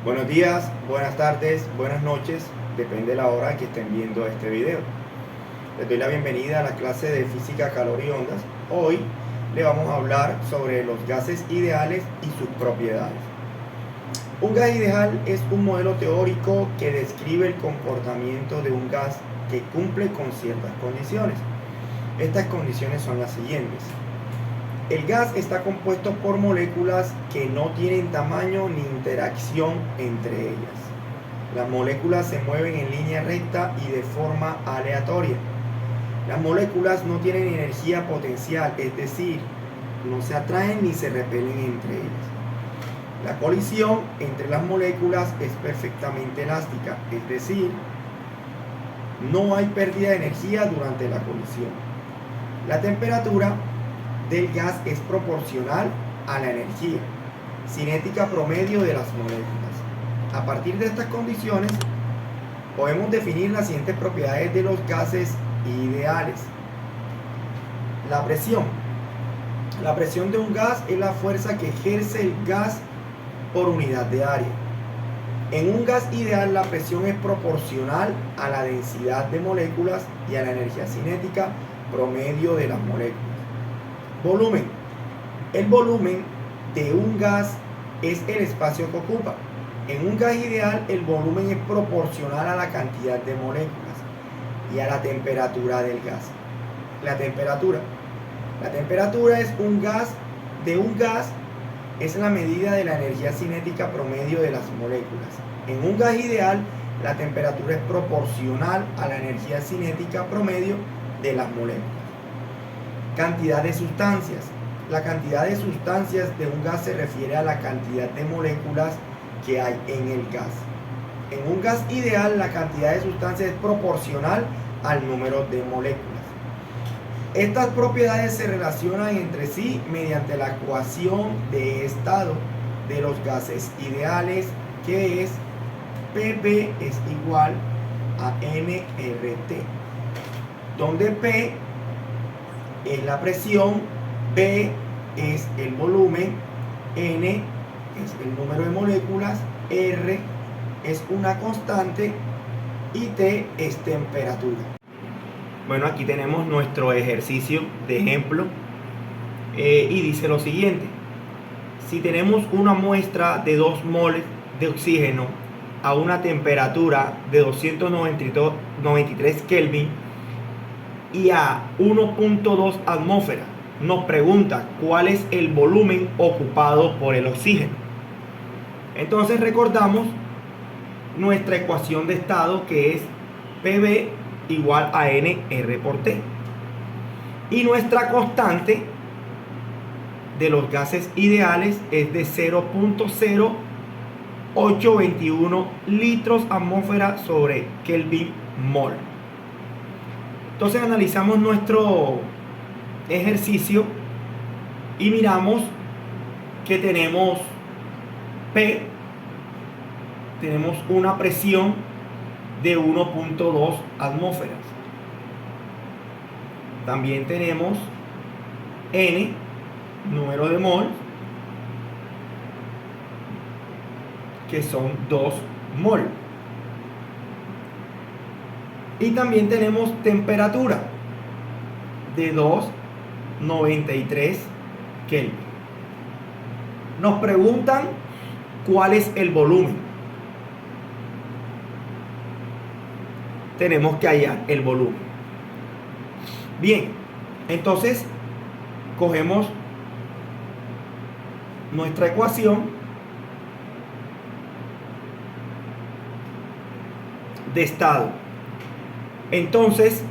Buenos días, buenas tardes, buenas noches, depende de la hora que estén viendo este video. Les doy la bienvenida a la clase de física, calor y ondas. Hoy le vamos a hablar sobre los gases ideales y sus propiedades. Un gas ideal es un modelo teórico que describe el comportamiento de un gas que cumple con ciertas condiciones. Estas condiciones son las siguientes. El gas está compuesto por moléculas que no tienen tamaño ni interacción entre ellas. Las moléculas se mueven en línea recta y de forma aleatoria. Las moléculas no tienen energía potencial, es decir, no se atraen ni se repelen entre ellas. La colisión entre las moléculas es perfectamente elástica, es decir, no hay pérdida de energía durante la colisión. La temperatura del gas es proporcional a la energía cinética promedio de las moléculas. A partir de estas condiciones, podemos definir las siguientes propiedades de los gases ideales. La presión. La presión de un gas es la fuerza que ejerce el gas por unidad de área. En un gas ideal, la presión es proporcional a la densidad de moléculas y a la energía cinética promedio de las moléculas. Volumen. El volumen de un gas es el espacio que ocupa. En un gas ideal, el volumen es proporcional a la cantidad de moléculas y a la temperatura del gas. La temperatura. La temperatura de un gas es la medida de la energía cinética promedio de las moléculas. En un gas ideal, la temperatura es proporcional a la energía cinética promedio de las moléculas. Cantidad de sustancias. La cantidad de sustancias de un gas se refiere a la cantidad de moléculas que hay en el gas. En un gas ideal, la cantidad de sustancias es proporcional al número de moléculas. Estas propiedades se relacionan entre sí mediante la ecuación de estado de los gases ideales, que es Pb es igual a nRT, donde P es la presión, B es el volumen, N es el número de moléculas, R es una constante y T es temperatura. Bueno, aquí tenemos nuestro ejercicio de ejemplo y dice lo siguiente. Si tenemos una muestra de 2 moles de oxígeno a una temperatura de 293 Kelvin y a 1.2 atmósferas, nos pregunta cuál es el volumen ocupado por el oxígeno. Entonces recordamos nuestra ecuación de estado, que es Pb igual a nR por T. Y nuestra constante de los gases ideales es de 0.0821 litros atmósfera sobre Kelvin mol. Entonces analizamos nuestro ejercicio y miramos que tenemos P, tenemos una presión de 1.2 atmósferas. También tenemos N, número de mol, que son 2 mol. Y también tenemos temperatura de 293 Kelvin. Nos preguntan cuál es el volumen. Tenemos que hallar el volumen. Bien, entonces cogemos nuestra ecuación de estado. Entonces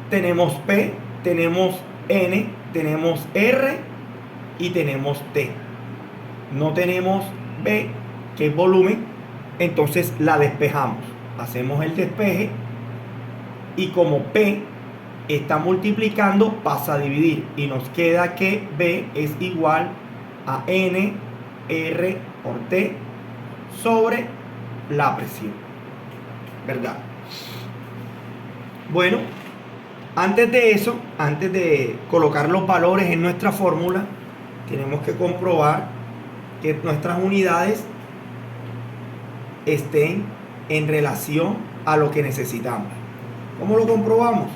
tenemos P, tenemos N, tenemos R y tenemos T. No tenemos B, que es volumen, entonces la despejamos. Hacemos el despeje y como P está multiplicando, pasa a dividir y nos queda que B es igual a N R por T sobre la presión, ¿verdad? Bueno, antes de eso, antes de colocar los valores en nuestra fórmula, tenemos que comprobar que nuestras unidades estén en relación a lo que necesitamos. ¿Cómo lo comprobamos?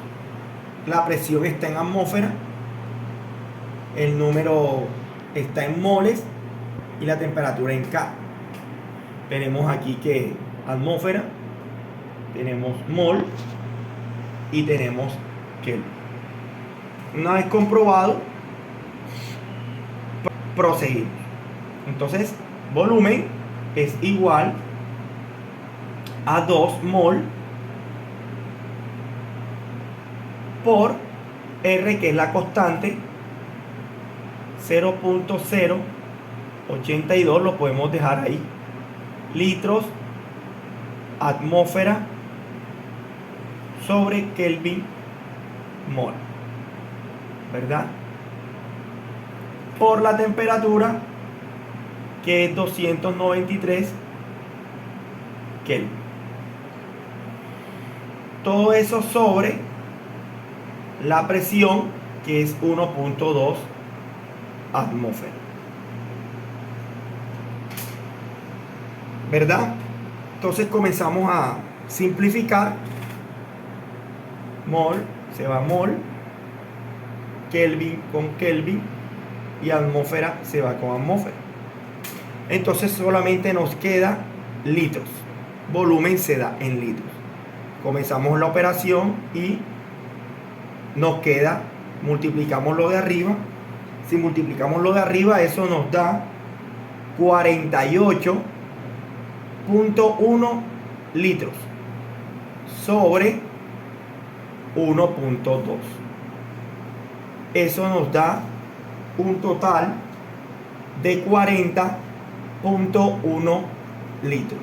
La presión está en atmósfera, el número está en moles y la temperatura en K. Tenemos aquí que atmósfera, tenemos mol y tenemos Kelvin. Una vez comprobado, proseguimos. Entonces, volumen es igual a 2 mol por R, que es la constante, 0.082, lo podemos dejar ahí, litros atmósfera sobre Kelvin mol, ¿verdad? Por la temperatura, que es 293 Kelvin. Todo eso sobre la presión, que es 1.2 atmósfera, ¿verdad? Entonces comenzamos a simplificar. Mol se va a mol, Kelvin con Kelvin, y atmósfera se va con atmósfera. Entonces solamente nos queda litros. Volumen se da en litros. Comenzamos la operación y nos queda, multiplicamos lo de arriba. Si multiplicamos lo de arriba, eso nos da 48.1 litros sobre 1.2. Eso nos da un total de 40.1 litros.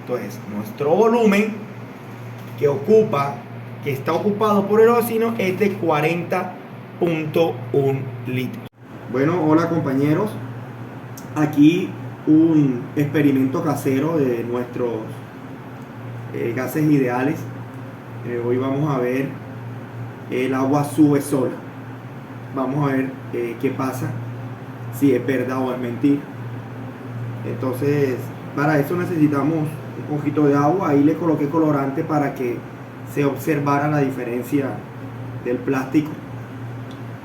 Entonces, nuestro volumen que está ocupado por el vacío es de 40.1 litros. Bueno, hola compañeros. Aquí un experimento casero de nuestros gases ideales. Hoy vamos a ver el agua sube sola. Vamos a ver qué pasa, si es verdad o es mentira. Entonces, para eso necesitamos un poquito de agua. Ahí le coloqué colorante para que se observara la diferencia del plástico.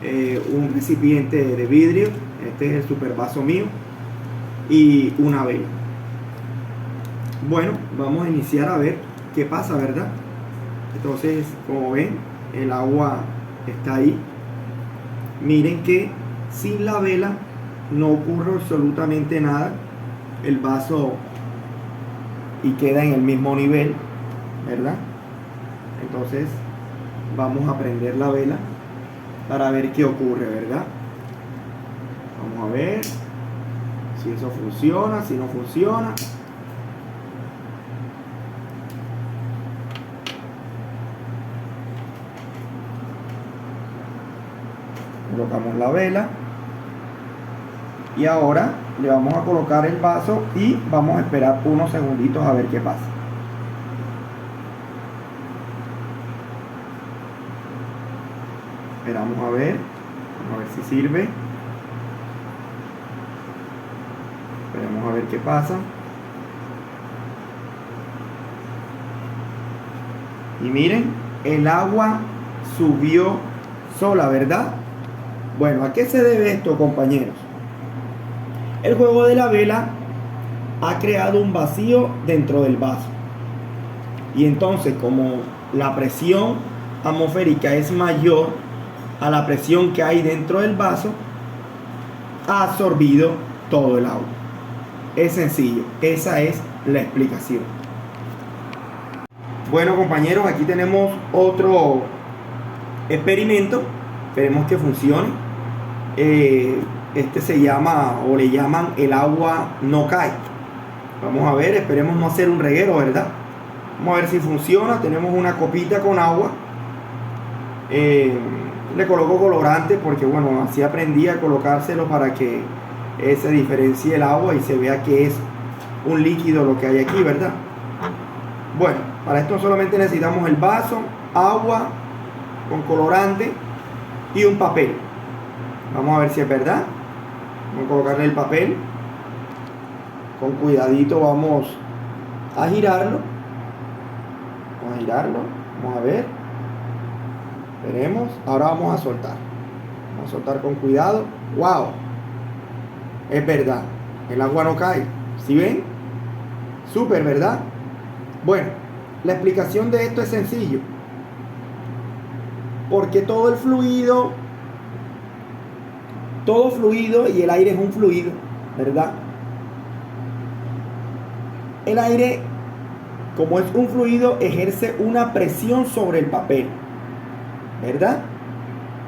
Un recipiente de vidrio, este es el super vaso mío, y una vela. Bueno, vamos a iniciar a ver qué pasa, ¿verdad? Entonces, como ven, el agua está ahí. Miren que sin la vela no ocurre absolutamente nada. El vaso y queda en el mismo nivel, ¿verdad? Entonces vamos a prender la vela para ver qué ocurre, ¿verdad? Vamos a ver si eso funciona, si no funciona. Colocamos la vela y ahora le vamos a colocar el vaso y vamos a esperar unos segunditos a ver qué pasa. Esperamos a ver si sirve. Esperamos a ver qué pasa. Y miren, el agua subió sola, ¿verdad? Bueno, ¿a qué se debe esto, compañeros? El juego de la vela ha creado un vacío dentro del vaso. Y entonces, como la presión atmosférica es mayor a la presión que hay dentro del vaso, ha absorbido todo el agua. Es sencillo, esa es la explicación. Bueno, compañeros, aquí tenemos otro experimento. Esperemos que funcione. Este se llama, o le llaman, el agua no cae. Vamos a ver, esperemos no hacer un reguero, ¿verdad? Vamos a ver si funciona. Tenemos una copita con agua. Le coloco colorante porque, bueno, así aprendí a colocárselo para que se diferencie el agua y se vea que es un líquido lo que hay aquí, ¿verdad? Bueno, para esto solamente necesitamos el vaso, agua con colorante y un papel. Vamos a ver si es verdad. Vamos a colocarle el papel. Con cuidadito vamos a girarlo. Vamos a girarlo. Vamos a ver. Veremos. Ahora vamos a soltar. Vamos a soltar con cuidado. ¡Wow! Es verdad. El agua no cae. ¿Sí ven? Súper, ¿verdad? Bueno, la explicación de esto es sencillo. Porque todo fluido y el aire es un fluido, ¿verdad? El aire, como es un fluido, ejerce una presión sobre el papel, ¿verdad?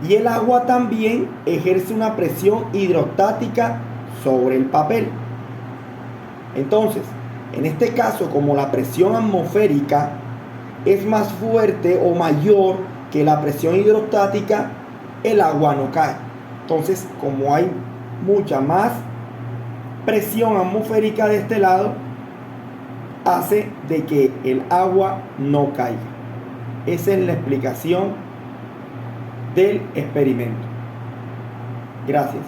Y el agua también ejerce una presión hidrostática sobre el papel. Entonces, en este caso, como la presión atmosférica es más fuerte o mayor que la presión hidrostática, el agua no cae. Entonces, como hay mucha más presión atmosférica de este lado, hace de que el agua no caiga. Esa es la explicación del experimento. Gracias.